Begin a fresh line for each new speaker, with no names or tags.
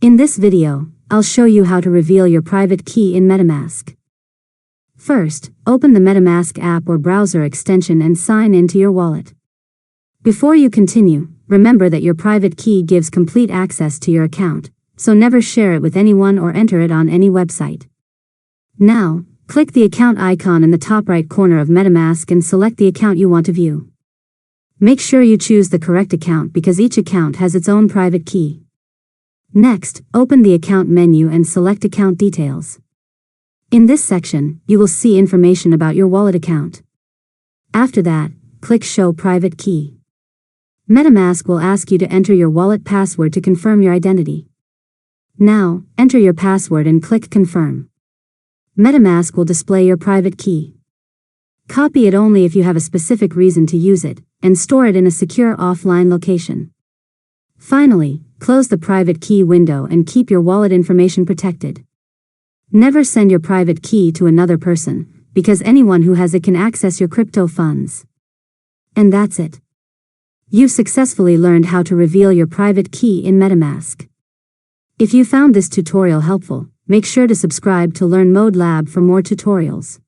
In this video, I'll show you how to reveal your private key in Metamask. First, open the Metamask app or browser extension and sign into your wallet. Before you continue, remember that your private key gives complete access to your account, so never share it with anyone or enter it on any website. Now, click the account icon in the top right corner of Metamask and select the account you want to view. Make sure you choose the correct account because each account has its own private key. Next, open the account menu and select Account Details. In this section, you will see information about your wallet account. After that, click Show Private Key. Metamask will ask you to enter your wallet password to confirm your identity. Now, enter your password and click Confirm. Metamask will display your private key. Copy it only if you have a specific reason to use it, and store it in a secure offline location. Finally, close the private key window and keep your wallet information protected. Never send your private key to another person, because anyone who has it can access your crypto funds. And that's it. You've successfully learned how to reveal your private key in Metamask. If you found this tutorial helpful, make sure to subscribe to Learn Mode Lab for more tutorials.